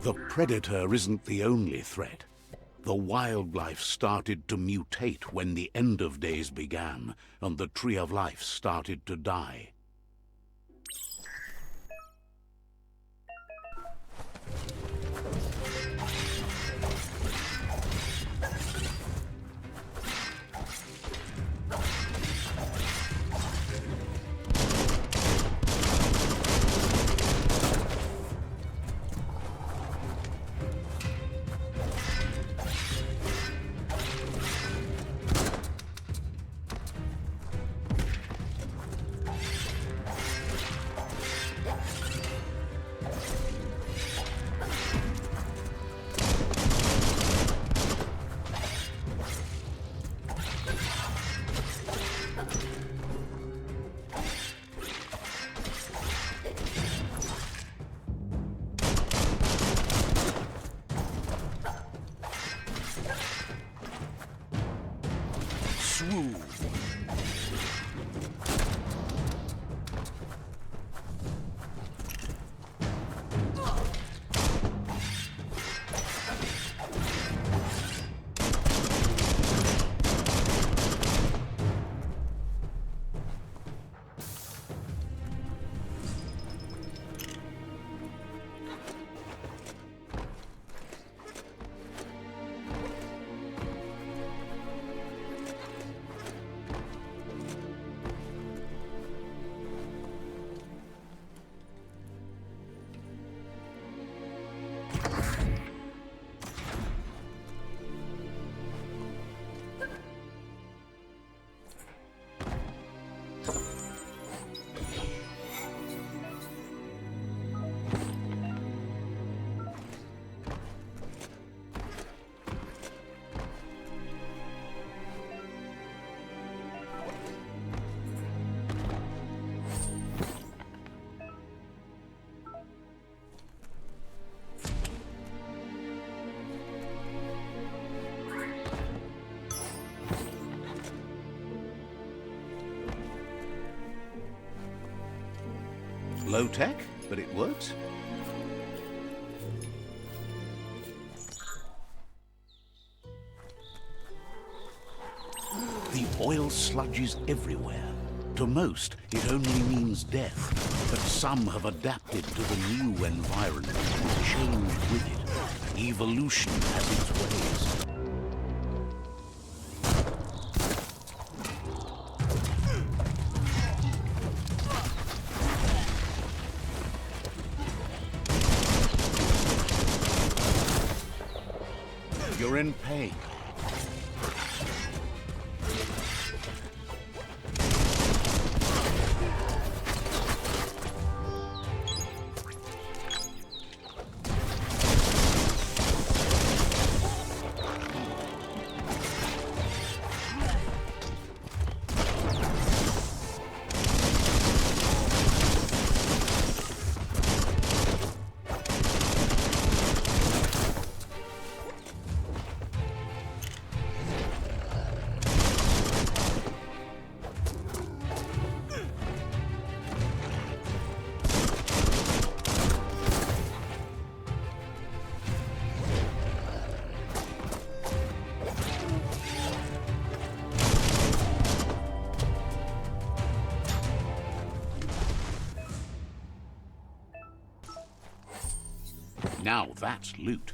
The predator isn't the only threat. The wildlife started to mutate when the end of days began, and the tree of life started to die. Low tech, but it works. The oil sludges everywhere. To most, it only means death, but some have adapted to the new environment and changed with it. Evolution has its ways. You're in pain. Now that's loot.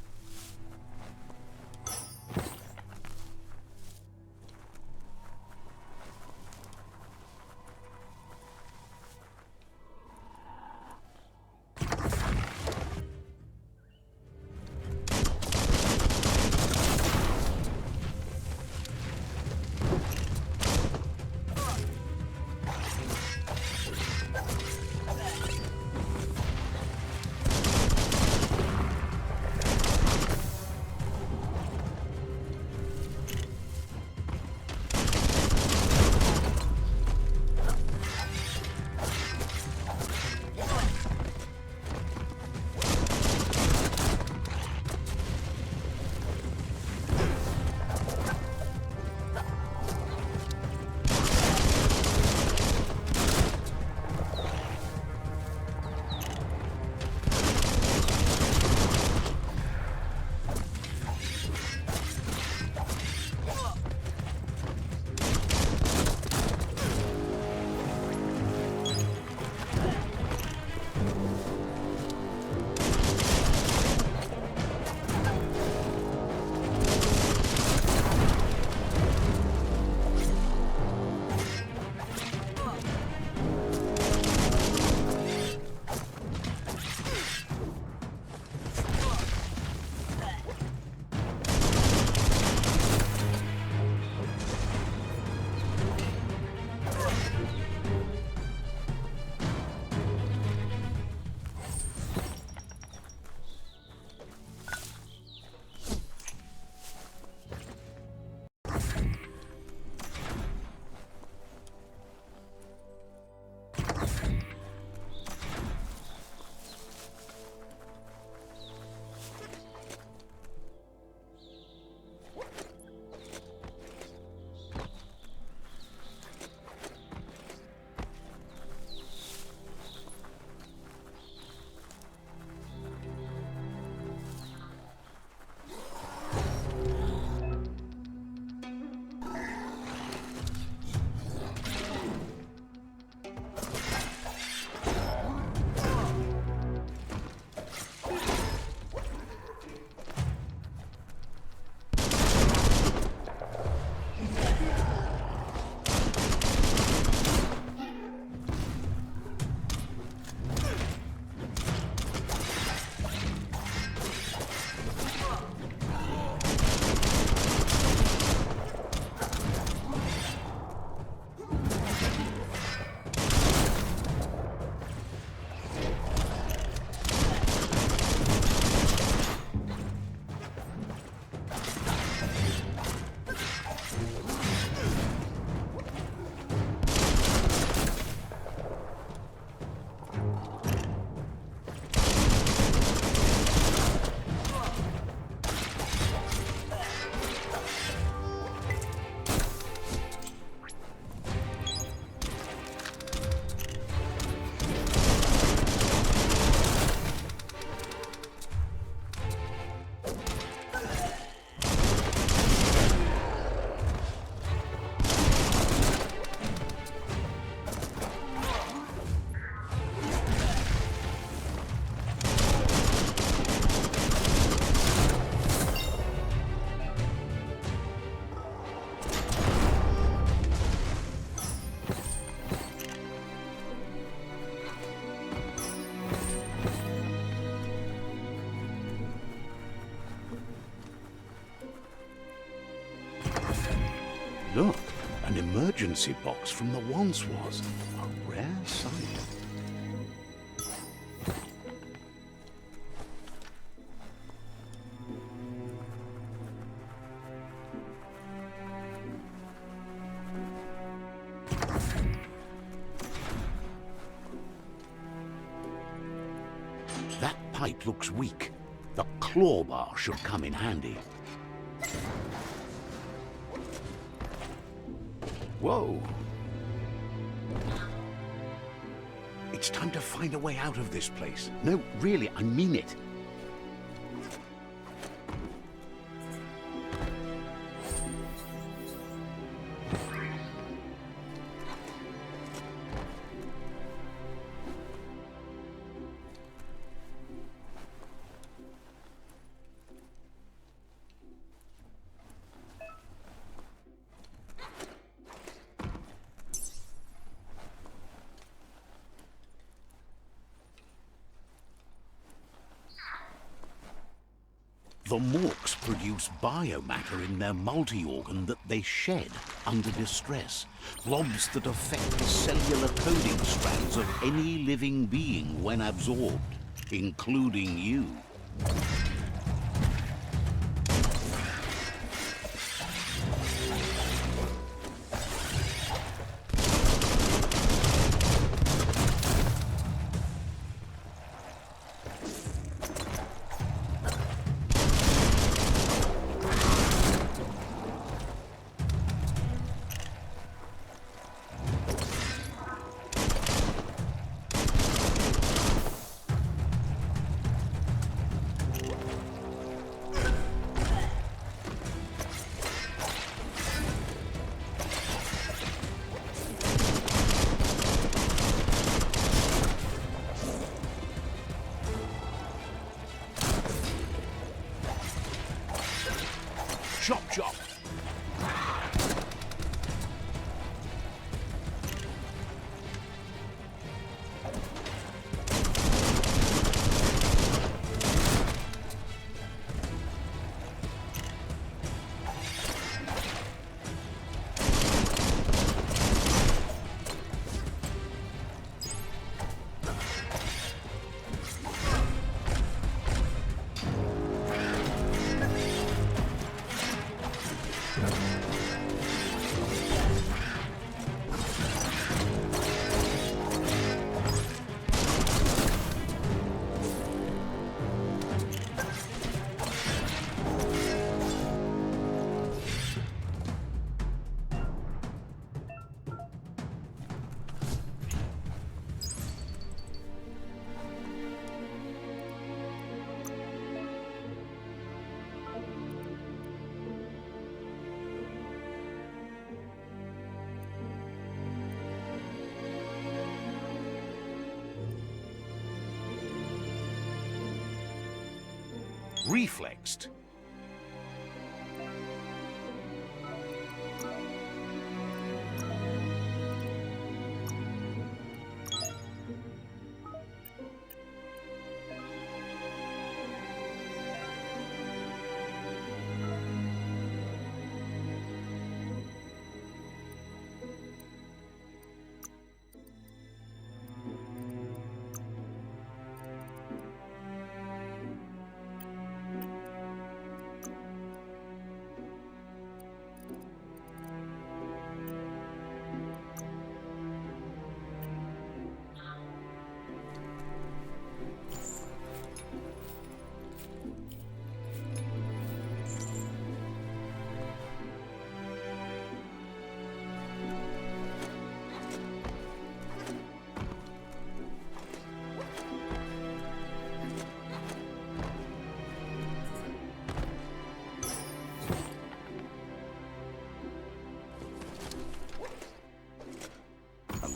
Look, an emergency box from the once was. A rare sight. That pipe looks weak. The claw bar should come in handy. Whoa! It's time to find a way out of this place. No, really, I mean it. The morks produce biomatter in their multi-organ that they shed under distress. Blobs that affect the cellular coding strands of any living being when absorbed, including you. Chop, chop. Reflexed.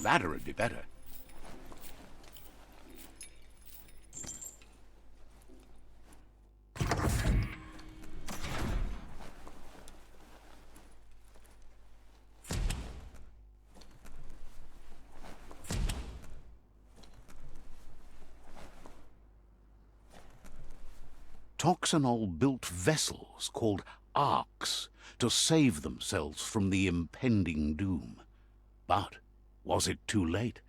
Ladder would be better. Toxanol built vessels called arks to save themselves from the impending doom. But was it too late?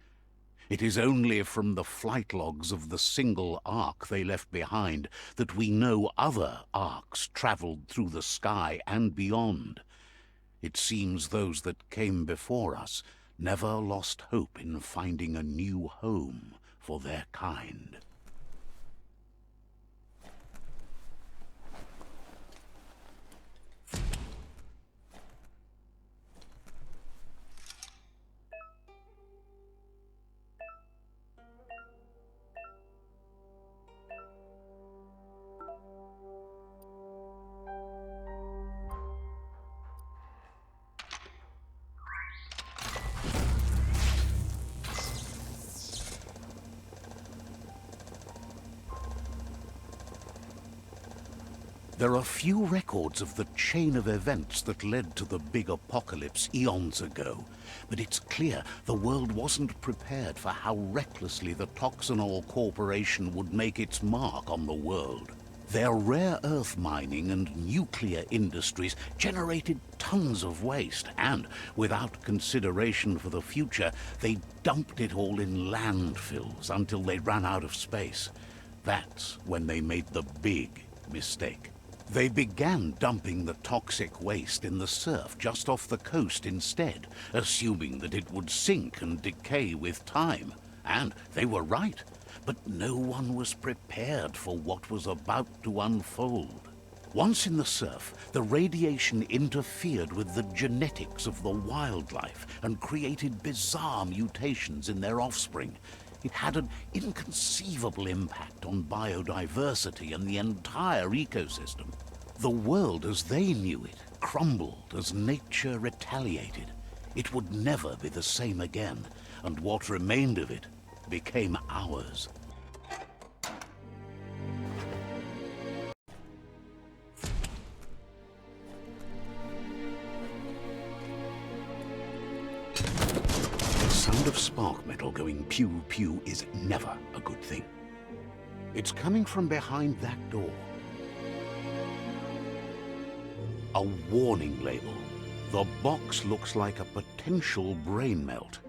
It is only from the flight logs of the single ark they left behind that we know other arks travelled through the sky and beyond. It seems those that came before us never lost hope in finding a new home for their kind. There are few records of the chain of events that led to the big apocalypse eons ago, but it's clear the world wasn't prepared for how recklessly the Toxanol Corporation would make its mark on the world. Their rare earth mining and nuclear industries generated tons of waste, and, without consideration for the future, they dumped it all in landfills until they ran out of space. That's when they made the big mistake. They began dumping the toxic waste in the surf just off the coast instead, assuming that it would sink and decay with time. And they were right, but no one was prepared for what was about to unfold. Once in the surf, the radiation interfered with the genetics of the wildlife and created bizarre mutations in their offspring. It had an inconceivable impact on biodiversity and the entire ecosystem. The world as they knew it crumbled as nature retaliated. It would never be the same again, and what remained of it became ours. The sound of spark metal going pew-pew is never a good thing. It's coming from behind that door. A warning label. The box looks like a potential brain melt.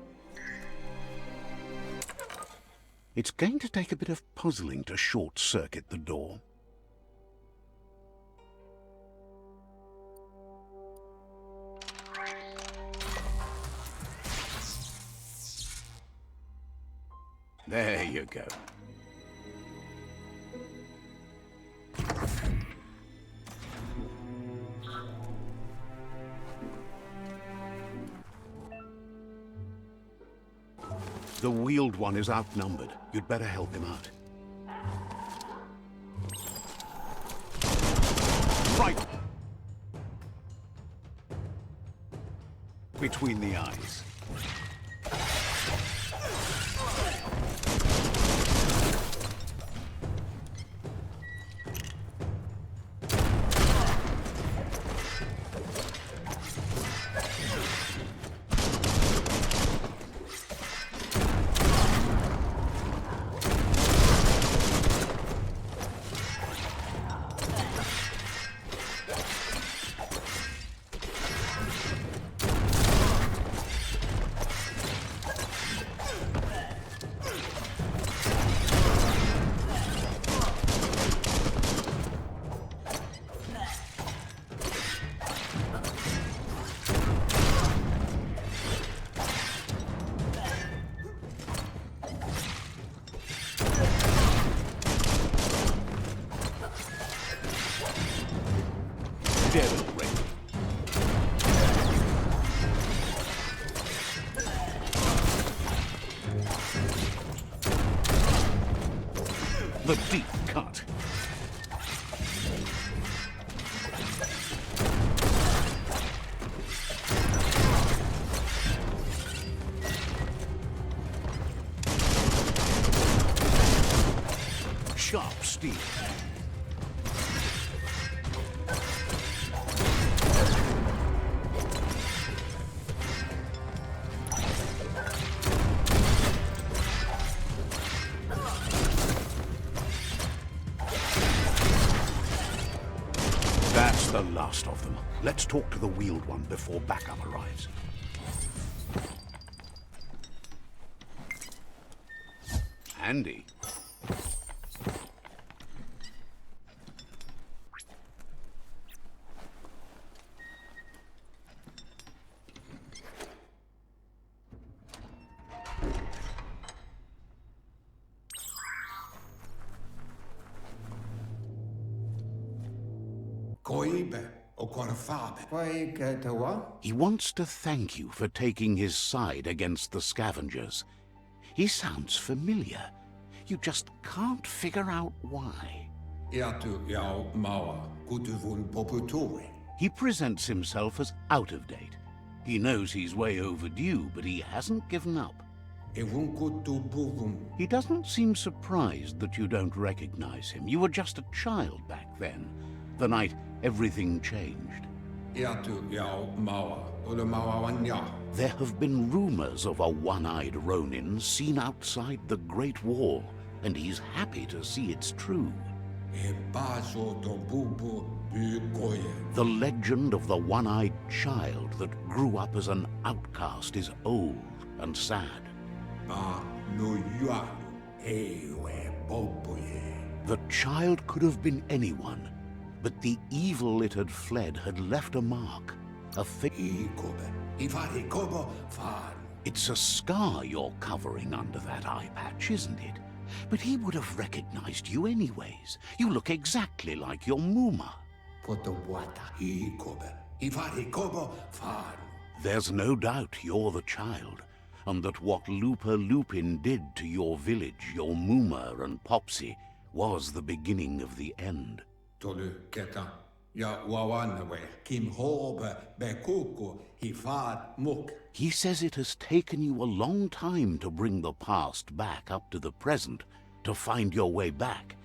It's going to take a bit of puzzling to short-circuit the door. There you go. The wheeled one is outnumbered. You'd better help him out. Right! Between the eyes. The deep cut. Sharp steel. That's That's the last of them. Let's talk to the wheeled one before backup arrives. Handy. He wants to thank you for taking his side against the scavengers. He sounds familiar. You just can't figure out why. He presents himself as out of date. He knows he's way overdue, but he hasn't given up. He doesn't seem surprised that you don't recognize him. You were just a child back then, the night everything changed. There have been rumors of a one-eyed Ronin seen outside the Great Wall, and he's happy to see it's true. The legend of the one-eyed child that grew up as an outcast is old and sad. The child could have been anyone, but the evil it had fled had left a mark, a thing. It's a scar you're covering under that eye patch, isn't it? But he would have recognized you anyways. You look exactly like your Muma. There's no doubt you're the child, and that what Lupa Lupin did to your village, your Muma and Popsy, was the beginning of the end. He says it has taken you a long time to bring the past back up to the present, to find your way back,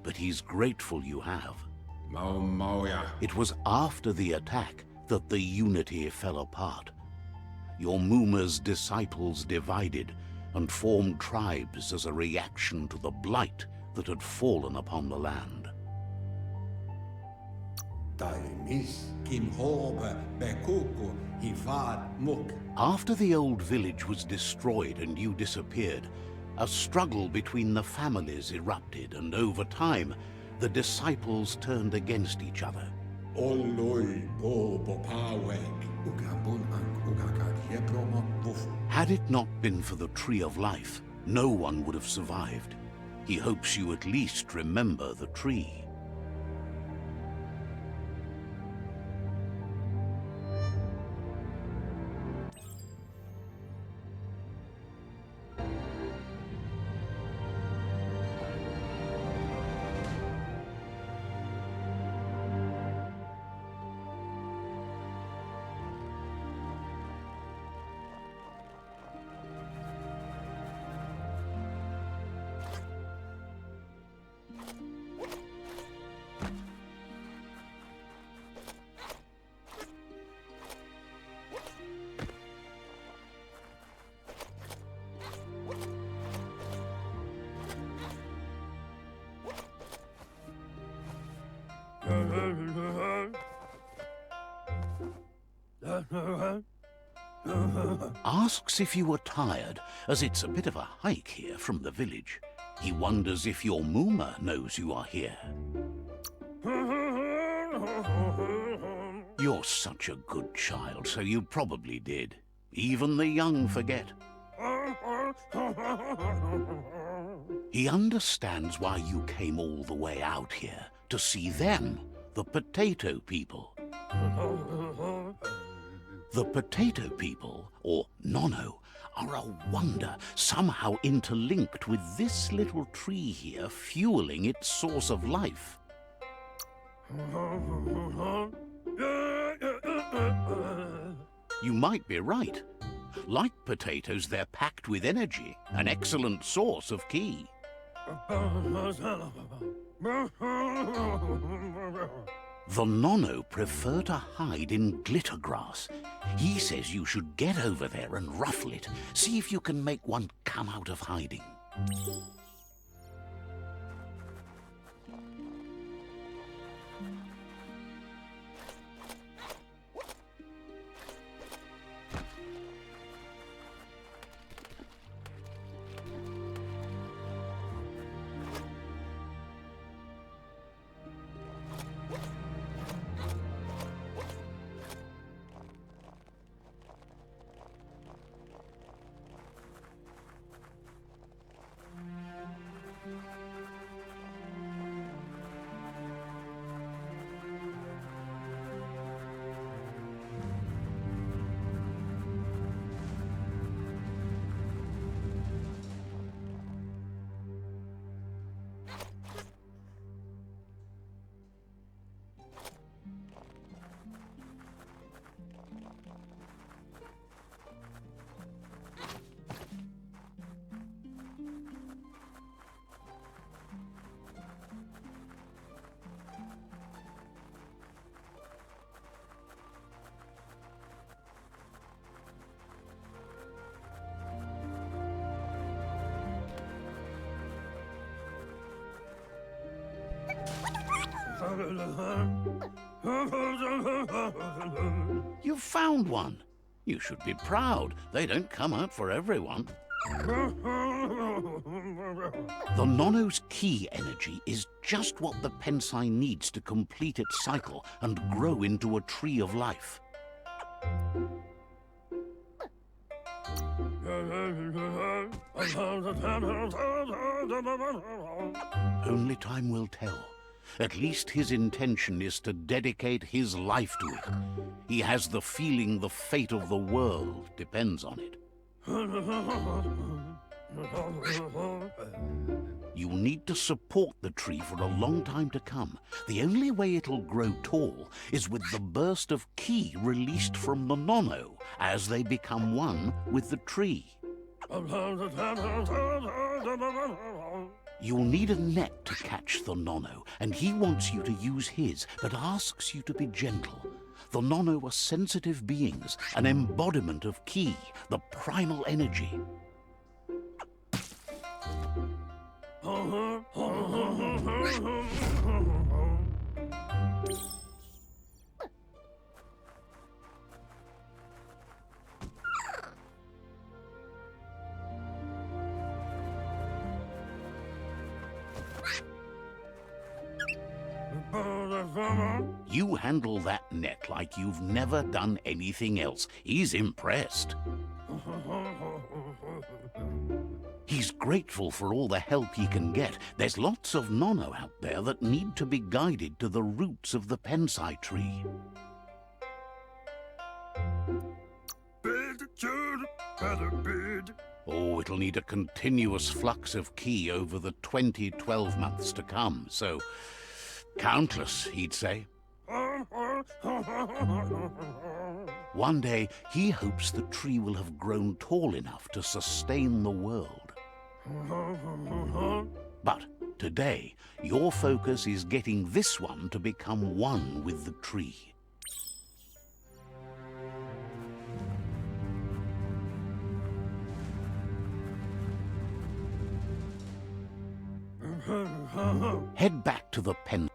but he's grateful you have. It was after the attack that the unity fell apart. Your Muma's disciples divided and formed tribes as a reaction to the blight that had fallen upon the land. After the old village was destroyed and you disappeared, a struggle between the families erupted, and over time, the disciples turned against each other. Had it not been for the Tree of Life, no one would have survived. He hopes you at least remember the tree. Asks if you were tired, as it's a bit of a hike here from the village. He wonders if your Muma knows you are here. You're such a good child, so you probably did. Even the young forget. He understands why you came all the way out here, to see them, the potato people. The potato people, or Nono, are a wonder, somehow interlinked with this little tree here, fueling its source of life. You might be right. Like potatoes, they're packed with energy, an excellent source of ki. The Nono prefer to hide in glitter grass. He says you should get over there and ruffle it. See if you can make one come out of hiding. You've found one. You should be proud. They don't come out for everyone. The Nono's key energy is just what the Pensai needs to complete its cycle and grow into a tree of life. Only time will tell. At least his intention is to dedicate his life to it. He has the feeling the fate of the world depends on it. You'll need to support the tree for a long time to come. The only way it'll grow tall is with the burst of ki released from the Nono as they become one with the tree. You'll need a net to catch the Nono, and he wants you to use his, but asks you to be gentle. The Nono are sensitive beings, an embodiment of ki, the primal energy. You handle that net like you've never done anything else. He's impressed. He's grateful for all the help he can get. There's lots of Nono out there that need to be guided to the roots of the Pensai tree. Oh, it'll need a continuous flux of ki over the 12 months to come, so countless, he'd say. One day, he hopes the tree will have grown tall enough to sustain the world. But today, your focus is getting this one to become one with the tree. Head back to the pen.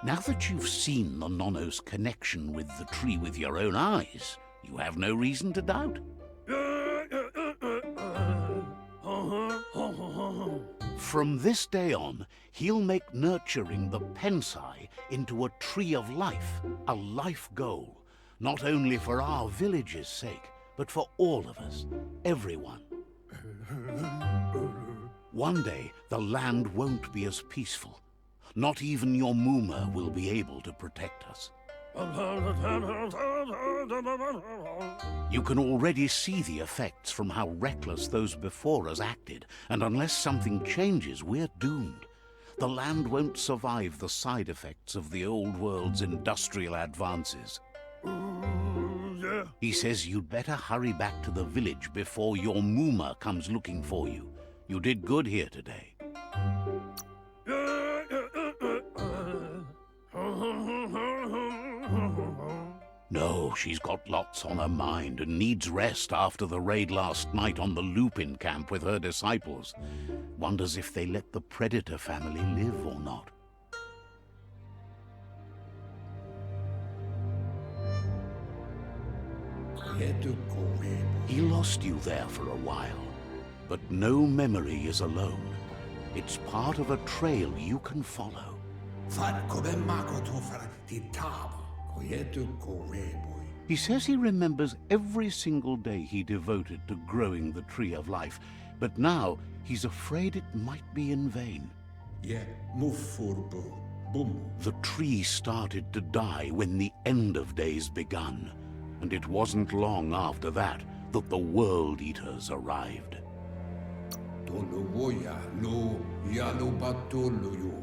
Now that you've seen the Nono's connection with the tree with your own eyes, you have no reason to doubt. From this day on, he'll make nurturing the Pensai into a tree of life, a life goal, not only for our village's sake, but for all of us, everyone. One day, the land won't be as peaceful. Not even your Muma will be able to protect us. You can already see the effects from how reckless those before us acted, and unless something changes, we're doomed. The land won't survive the side effects of the old world's industrial advances. He says you'd better hurry back to the village before your Muma comes looking for you. You did good here today. No, she's got lots on her mind and needs rest after the raid last night on the Lupin camp with her disciples. Wonders if they let the Predator family live or not. He lost you there for a while, but no memory is alone. It's part of a trail you can follow. He says he remembers every single day he devoted to growing the Tree of Life, but now he's afraid it might be in vain. Yeah, move forbo. Boom. The tree started to die when the end of days begun, and it wasn't long after that that the World Eaters arrived.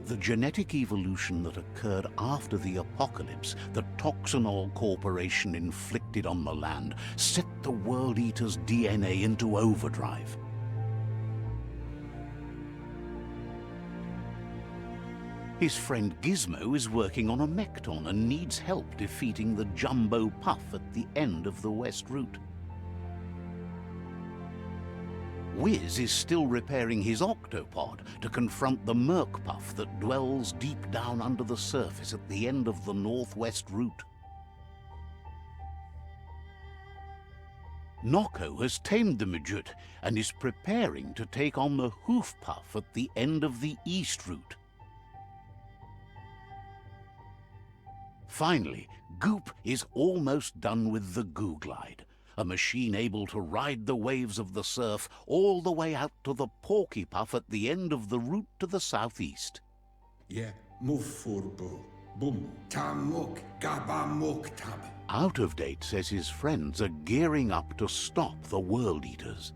The genetic evolution that occurred after the apocalypse that Toxanol Corporation inflicted on the land set the World Eater's DNA into overdrive. His friend Gizmo is working on a Mekton and needs help defeating the Jumbo Puff at the end of the West Route. Wiz is still repairing his octopod to confront the Merc Puff that dwells deep down under the surface at the end of the Northwest Route. Nocco has tamed the Midget and is preparing to take on the Hoof Puff at the end of the East Route. Finally, Goop is almost done with the Googlide, a machine able to ride the waves of the surf all the way out to the Porky Puff at the end of the route to the southeast. Yeah, move forbo. Boom. Tamuk gabamuk tab. Out of Date says his friends are gearing up to stop the World Eaters.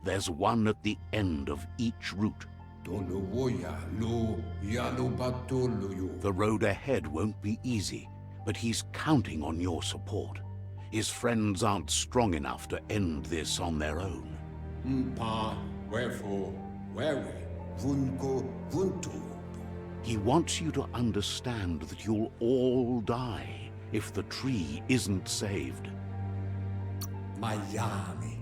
There's one at the end of each route. The road ahead won't be easy, but he's counting on your support. His friends aren't strong enough to end this on their own. Pa, wherefore, where vunko vuntu. He wants you to understand that you'll all die if the tree isn't saved. Miami,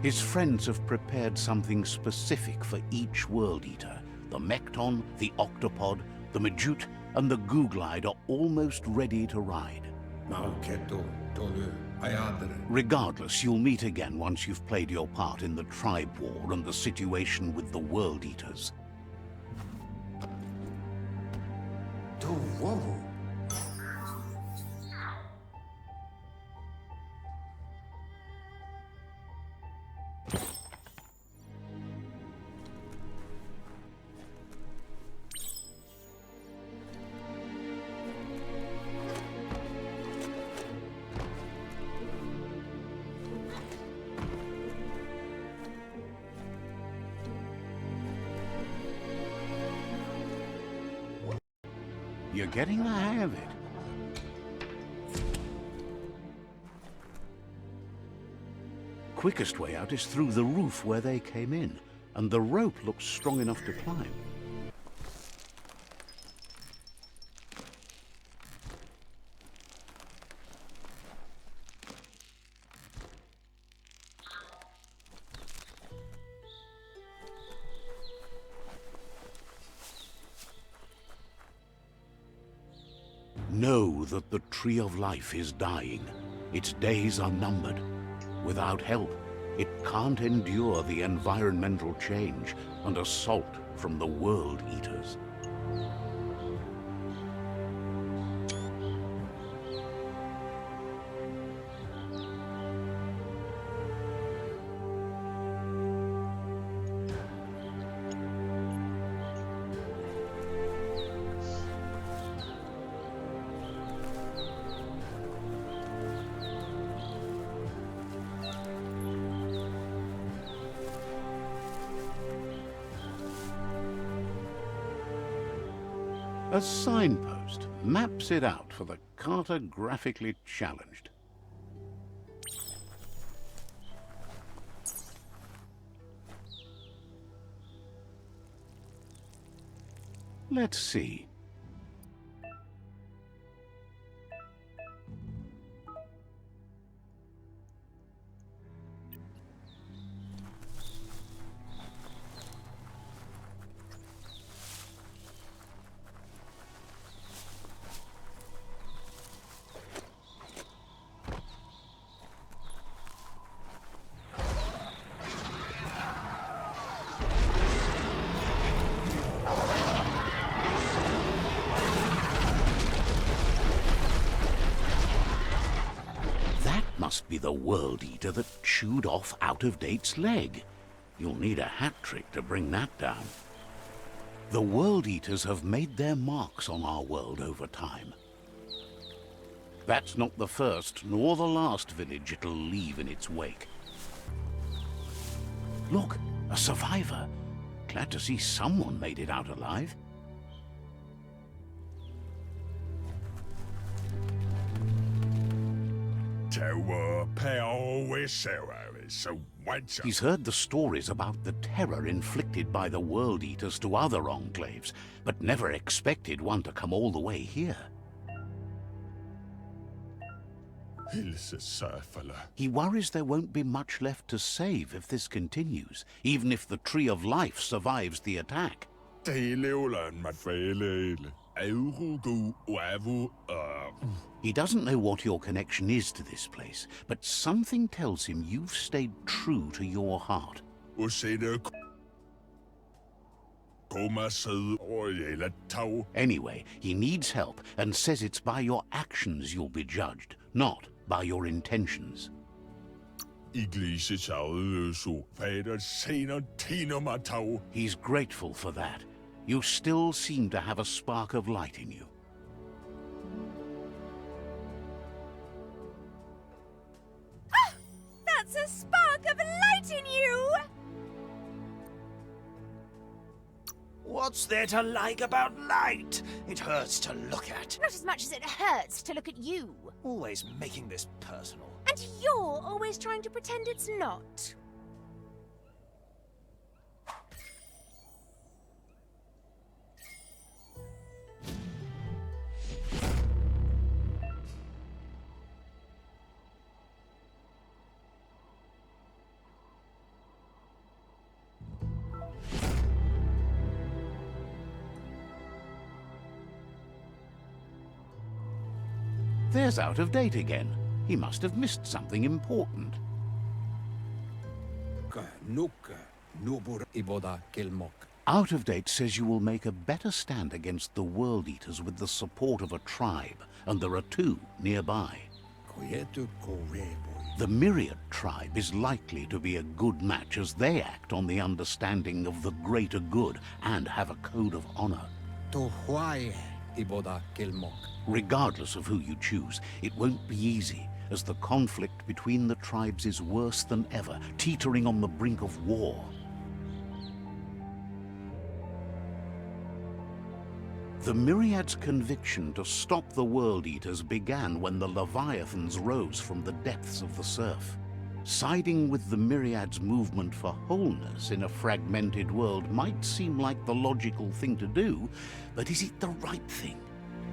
His friends have prepared something specific for each World Eater. The Mekton, the Octopod, the Majute, and the Googlide are almost ready to ride. Regardless, you'll meet again once you've played your part in the tribe war and the situation with the World Eaters. You're getting the hang of it. Quickest way out is through the roof where they came in, and the rope looks strong enough to climb. Know that the Tree of Life is dying. Its days are numbered. Without help, it can't endure the environmental change and assault from the World Eaters. A signpost maps it out for the cartographically challenged. Let's see. Must be the World Eater that chewed off Out of Date's leg. You'll need a hat trick to bring that down. The World Eaters have made their marks on our world over time. That's not the first nor the last village it'll leave in its wake. Look, a survivor. Glad to see someone made it out alive. He's heard the stories about the terror inflicted by the World Eaters to other enclaves, but never expected one to come all the way here. He worries there won't be much left to save if this continues, even if the Tree of Life survives the attack. He doesn't know what your connection is to this place, but something tells him you've stayed true to your heart. Anyway, he needs help and says it's by your actions you'll be judged, not by your intentions. He's grateful for that. You still seem to have a spark of light in you. Ah! That's a spark of light in you! What's there to like about light? It hurts to look at. Not as much as it hurts to look at you. Always making this personal. And you're always trying to pretend it's not. There's Out of Date again. He must have missed something important. Out of Date says you will make a better stand against the World Eaters with the support of a tribe, and there are two nearby. The Myriad tribe is likely to be a good match as they act on the understanding of the greater good and have a code of honor. Regardless of who you choose, it won't be easy, as the conflict between the tribes is worse than ever, teetering on the brink of war. The Myriad's conviction to stop the World Eaters began when the Leviathans rose from the depths of the surf. Siding with the Myriad's movement for wholeness in a fragmented world might seem like the logical thing to do, but is it the right thing?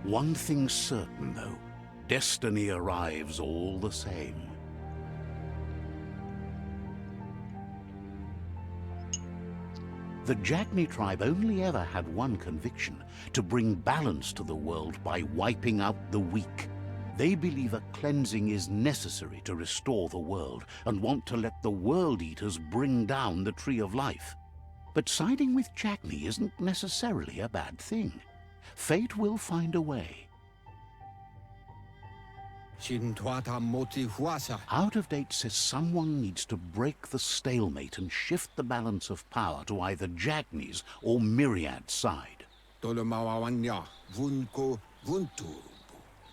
One thing's certain, though. Destiny arrives all the same. The Jagni tribe only ever had one conviction: to bring balance to the world by wiping out the weak. They believe a cleansing is necessary to restore the world, and want to let the World Eaters bring down the Tree of Life. But siding with Jagni isn't necessarily a bad thing. Fate will find a way. Out of Date says someone needs to break the stalemate and shift the balance of power to either Jagni's or Myriad's side.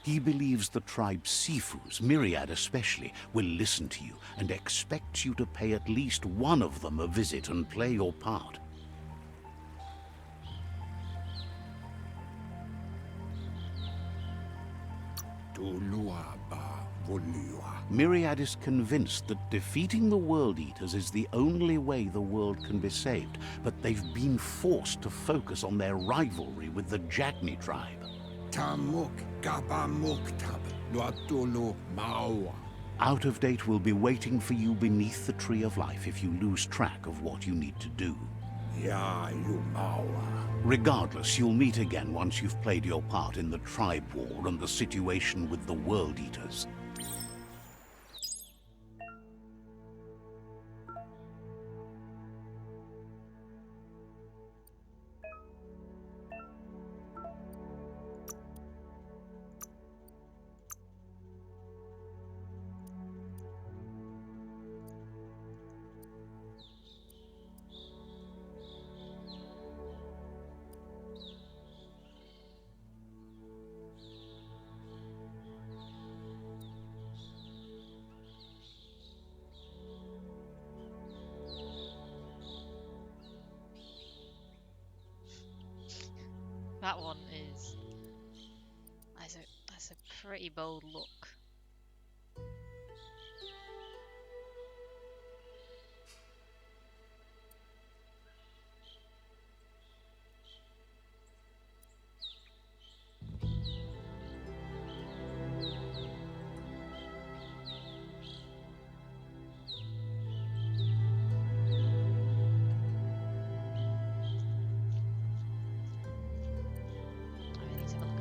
He believes the tribe's Sifus, Myriad especially, will listen to you and expects you to pay at least one of them a visit and play your part. Myriad is convinced that defeating the World Eaters is the only way the world can be saved, but they've been forced to focus on their rivalry with the Jagni tribe. Out of Date will be waiting for you beneath the Tree of Life if you lose track of what you need to do. Regardless, you'll meet again once you've played your part in the tribe war and the situation with the World Eaters. That one is... That's a pretty bold look. Let's have a look.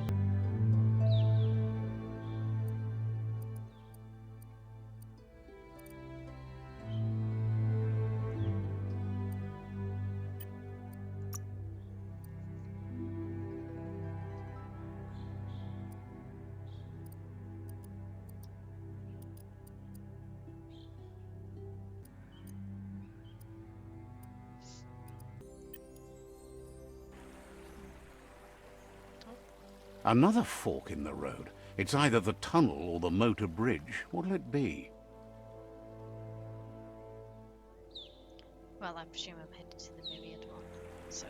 Another fork in the road. It's either the tunnel or the motor bridge. What'll it be? Well, I presume I'm headed to the myriad one, so